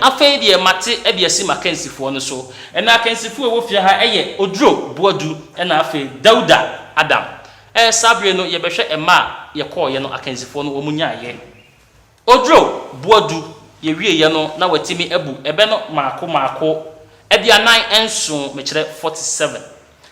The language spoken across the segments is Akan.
afei de mate e de asi makansifoɔ no so ɛna akansifoɔ wo fie ha ɛyɛ oduro boadu ɛna afei Dauda Adam sabre no ye behwe ema ye call ye no akansifoɔ no omunya ye oduro boadu ye wie ye no na watimi abu ebe no maako aduanan enso mekire 47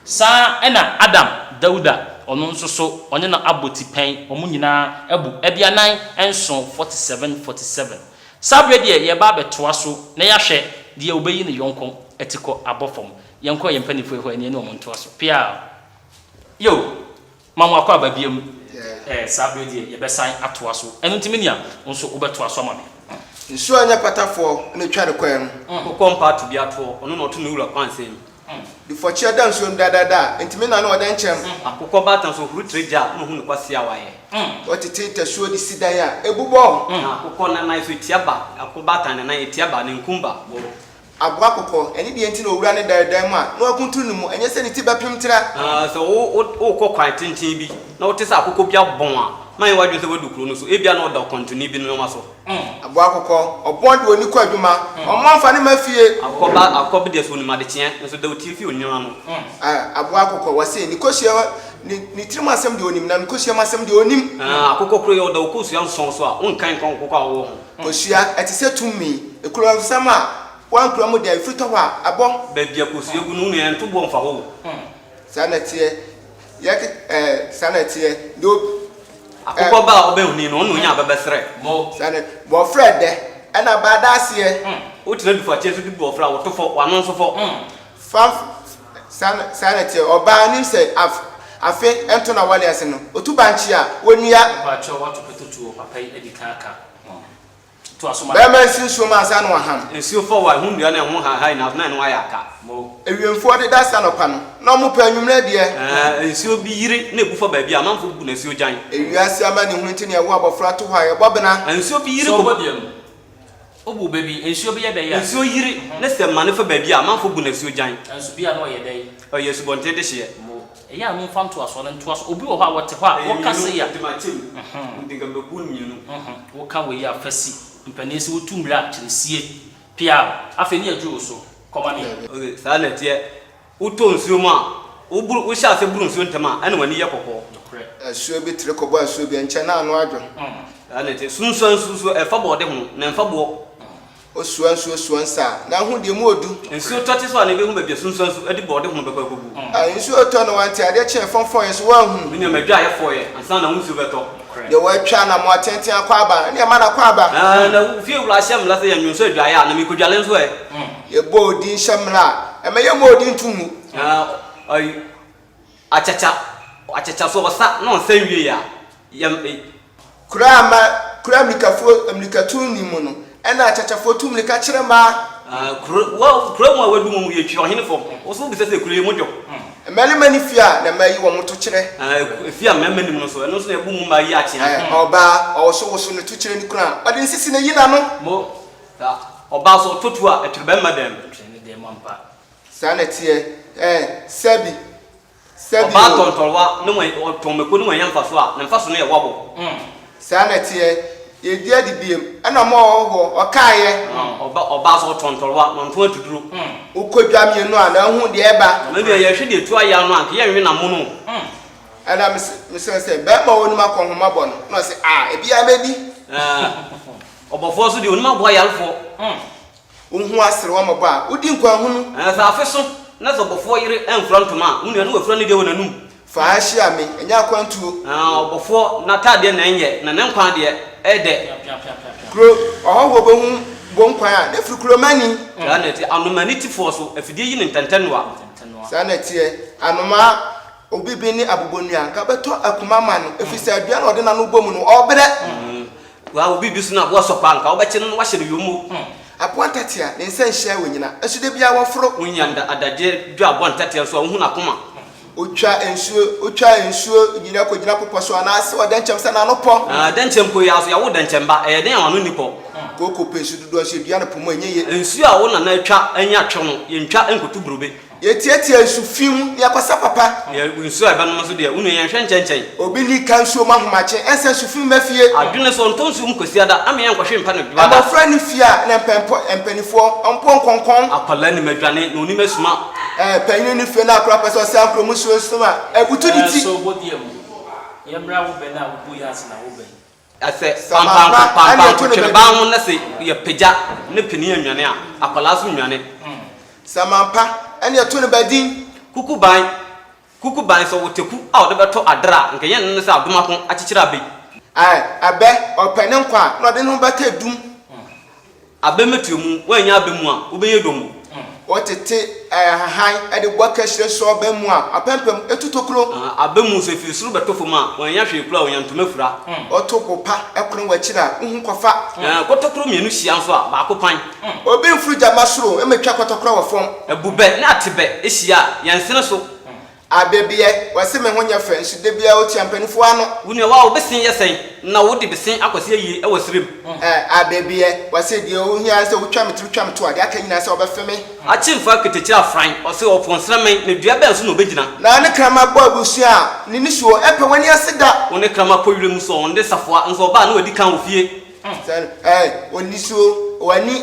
sa ɛna Adam Dauda ono nso so onye na aboti pen omunyina abu aduanan enso 47 sabre de ye ba betoa so na ya hwe de obeyi ne yonko etiko abofom yenko ye mpanifo ho ene ne omontoa so pia yo mama akwa babiem sabre de ye besan atoa so eno ntimi nia nso obetoa so mame nso anya patafo ne twa de kwan kompa to bi ato ono no to ne wura kwansem di fochi ada nso dada ntimi na oda nchem akokɔ batan so huru treja no hu ne kwase awaye otete tasuo di sidan a ebubo akokɔ na na so tiaba akobatan na etiaba ne nkumba abwa akokɔ eni de enti na owura ne dada mu a na wakunturu ne mu enye se ne ti bepem tira so o kɔ tintin bi na wote sa akokɔ bia bon a man wadwe se wadukuro no so ebia na oda kontinu bi no ma so abwa akokɔ obon de oni kɔ adwuma omanfa ne mafie akɔba de so ni ma de kye nso da otie fi onwura no abwa akokɔ wase ni kohyia ni tirim asem de onim na ni kohyia asem de onim akokɔ kro ye oda okosua nson so a onkan kan akokɔ a wo kohyia etise tumi ekuro nsam a wan kuro mo de frito wa abɔ ba bia kosua gu no ne nto bo mfa ho sanatie sanatie do akokɔ ba obehuni no no nya babesre mo sane bo fred de ana ba dasie o tina du fa che so du bo fra wo to fo wa no so fo fa sanatie oba ni se afe ento na wale ase no otuba nchi a wonua ba cho wato petutu papa yi edikaka to asoma ba man sinso ma asa no aham ensuo fo wa hu ndua na ho ha na na no ayaka mo ewiemfo de da sa no pa no na mo pa nwumra de ensuo bi yire na ebu fo ba bia manfo bu na ensuo jan ewiase ama ne hu nti ne wo abofra to ha ye bobena ensuo bi yire ko bodiem obu baby ensuo bi ye be ya ensuo yire na se mane fo ba bia manfo bu na ensuo jan ensuo bi a no ye dai o yesu bonte de hye mo eya mo fam to aso na nto aso obi wo ha wote ho a wo kase ya ndinga bebu mienu wo ka we ya fasi mpanesi wo tumra kiresie pia afi ne adwo so komane okay sa na tie wo to nsuo mu a wo sha se buru nsuo ntama ana wani ye kokko asuo bi tire kobo asuo bi enche na anu adwo ana tie sunsun e fa bode ho na fa bo osuan nsa na hu de mu odu nsuo toti so na be hu ba bia sunsun adi bode ho beba kogu nsuo to no wanti ade che fonfon yeso wa hu ni ma dwa ye foye ansa na nsuo beto de wa twa na mo atenten akwa aba ne ma na kwa aba na fie wura hyam la se ya nwunso dwa ya na mi kodwale nso e ye bo odi hyamra e me ye mo odi ntumu ai achacha so wasa na onsa wie ya kura mikatu ni mu no ena achachafo tumlika kire ma kura mu awadu mu ye twi ohene fo oso bi sese kura ye modwo emeli mani fia na mayi wo moto kire fia mema ni mu so eno so na ebu mu ma yi ache oba oso ne to kire ni kuna ade nsisi na yina no mo ta oba so totu a eturbe madam ne de mampa sanatie sebi oba tontorwa no mo tomeko no yamfa so a na mfa so no ye wabo sanatie ye dia di biem ana mo ho okaye oba so tontorwa no nto atuduro ukodwa mienu a na hu de eba na bia ye hwe de tu aya no anke ye nwe na mo no ana se be ma wonu makonhoma bo no se ebia medi obofo so de wonu ma bo ayalfo unhu asere wo mo ba udi nkwa hunu sa afeso na so bofo yire enfrontoma unu na wo fro ne de wonanum fa ahia me enya kwantuo obofo na tade na enye na ne nkwa de ede kro oho bo hu bo nkwan a defri kro mani sanati anomanity force afidie yi ne ntentenwa sanati anoma obi bi ni abobonua ka beto akuma ma no efisa adua na ode na no bomu no obere wa obi bi so na bo so panka obeche no wa hyere yomu apontatia ne nsa nhia wonyina asude bia woforo unyanda adaje dwa abontatia so hu na koma otwa ensuo nyina ko gina popo so ana ase odanchem sa na no po danchem ko ya so ya wo danchem ba den anu nipo go ko pesu do so dua no pomo enye ensu a wo na atwa anya twe no ye ntwa enkotu burube ye tietia ensu fim ya kwasa papa ye ensu a ba no so de unu ye hwe nchen obi ni kansu ma homache ense su fim mafie adwene so ntonsu mkosiada ame yan kwahwe mpa no dwa aba fra ni fia na empanifo ompo nkonkon akwala ni madwane na oni masuma panyin ni fie na akra pese se akro musuo soma ebutu di ti so bodiem yemra wo be na wo bu ya se na wo be ase pam twere ba ho na se ye pegya ne peni anwane a akwala so nwane samampa ene to ne badin kukuban so woteku a wo de beto adra nke yen ne se adomako akikira be abe opene nkwa na ode no bata dum abe metumu wanya abemu a wo be yedomu otete han ade boka hire so abemu a apempem etutokro abemu so firisuru betofo ma wanya hwe kula wanya ntomafura otokopa ekron wachira hu kofa kotokro mienu hia nso a ba kopan obi mfuru jamasoro emetwa kotokro wofom ebube na atebe ehia yansene so Abebue wase me honya fa nsu de bia oti ampanifo ano wuni wa obesin yesen na wodi besin akwase yi e wasrem Abebue wase de ohia se wotwa meto ade aka nyina se obefeme achimfa ketechira fran ose oponsramen ne dua be nso no begina na ne krama bo abusu a ne nisuo epe wani aseda woni krama powire mu so onde safoa nso ba na wadi kan ofie onisuo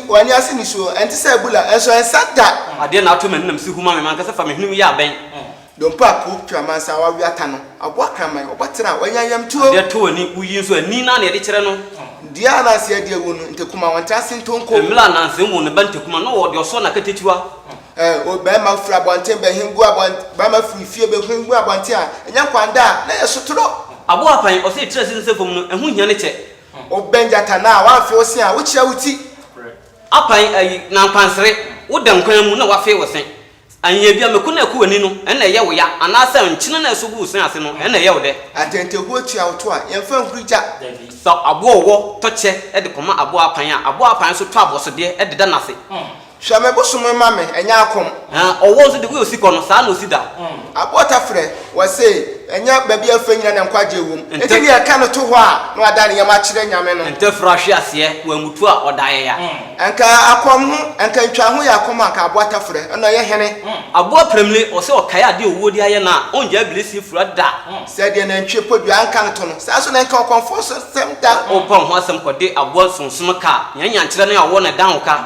wani ase nisuo enti se bula enso ensada ade na ato menam si huma me man kasa fa me hunu ya ben dompa ko twamansa wa wiata no abo kraman obotena wanyanyam tuo de to ni uyi nso ani na de kire no dia na se de wonu ntekuma wanta sintonko emla na nse mu ne bantekuma no wo de oso na katechiwa o be ma fura bonten be hingu abont ba ma furu fie be hingu abonten a enya kwanda na yesotoro abo apan o se tire sinse fom no ehu hia ne che o benjata na wa fe osi a wo chia wuti apan ayi na kwansere wo dan kwan mu na wa fe wo sen anya bia mekuna ku wani no ena ye wo ya anasa nkyene na so bu sen ase no ena ye wo de atente hu atua wo to a yemfa nkurija so abo wo toche e de koma abo apan so to abo so de e de da nase hwame bosom ma me enya akom owo so de we osiko no sa na osida abo tafre wase enya babi afanyina na nkwaje wom enti ne aka no to ho a no ada ne yama kire nyame no ente frahwe ase wa mutu a odaye ya anka akom ho anka ntwa ho ya akom aka abo tafre no ye hene abo premle o se okaya ade owo di aye na onja abilesi fura da se de na ntwe podua anka to no sa so na nka okonfo so sem da o pon ho asem kode abo sonson ka nyanya nkire na ya wo na dan ka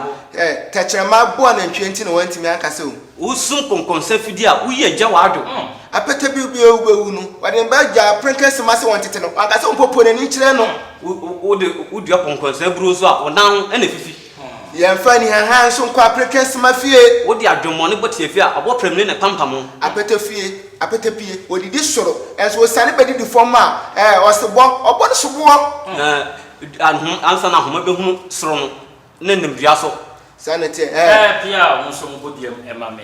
tachema bo na ntwe enti na wantimi aka se o usun konkonsa fidi a uyi agya wado apete bi obewu no wade ba gya prenkesi ma se wontete no aka se ompopo na ni kire no odi konkonsa bruzo a onan ena fifi yemfa ni han so nkwa prenkesi ma fie odi adwommo ne botie fie a abo premle ne pampamo apete pie odidi soro enso osane bedi di forma osebo obo no sobo ansa na homa behunu soro no ne ndemdua so sanete pia wo so mbodiem emame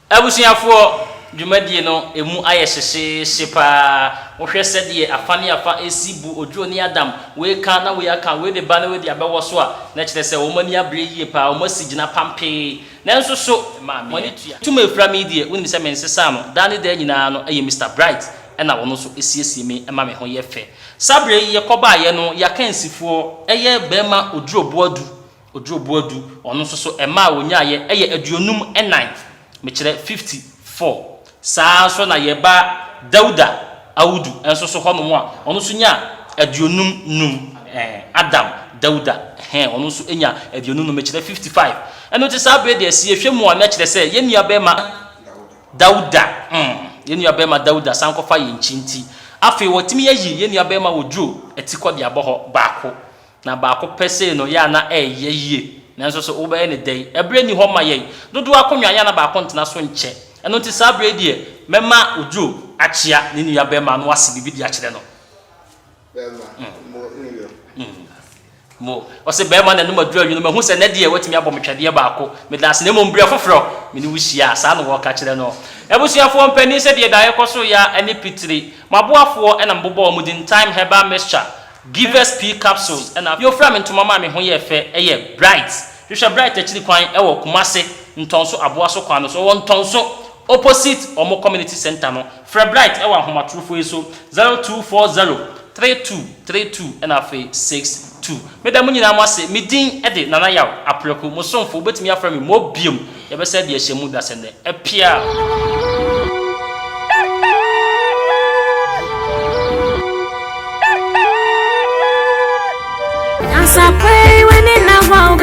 abusuafo dwumadie no emu aye hyehye pa wo hwe sede afane afa esibu odwo ni adam we kan na we aka we de ba na we de abewo so a na kire se wo mani abre yie pa wo masigina pampe nanso so mani tua tuma efra media woni se mensesa no dane da nyina no eye Mr Bright ena wono so esiesie me ema me ho ye fe sabre ye koba ye no ya kansifo eye bema oduro boadu ono so ema wonyaye eye aduonum enan me kire 54 saa so na ye ba Dauda Audu enso so hono a ono so nya aduonum num Adam Dauda ono so enya aduonum me kire 55 eno te sabre de asie hwemu a me kire se ye nua bema Dauda ye nua bema Dauda sankofa ye nchinti afi wotimi yayi ye nua bema woduro etikode aboho baako na baako pese no ya na yeye nanso so wo be ne dai ebre ni ho ma ye dodo akonwa ya na baako ntena so nche eno ti sabre die mema ojo achia ni nua bema no ase bibidi akire no bema mo ose bema na no maduru adwunu mehu se ne die watimi abometwade baako me das ne mo mbria foforo me ni wuhia sa no wo ka kire no ebusuafo mpani se die dae koso ya ene pitiri maboafo ena mbobo omudin time herbal mixture Givers P capsules and your friend into mama me ho ye fe eye Bright. You shall Bright actually kwan e wo Kumase ntonso aboaso kwan so won tonso opposite omo community center no. Fred Bright e wo ahomatrofo eso 0240 3232 and afi 6 2 meda mo nyina mo ase medin ede nana yaw apreko mo sonfo betimi afra me mo biom ye be se de ahyemu da sende Appiah Nyansapo when in a wow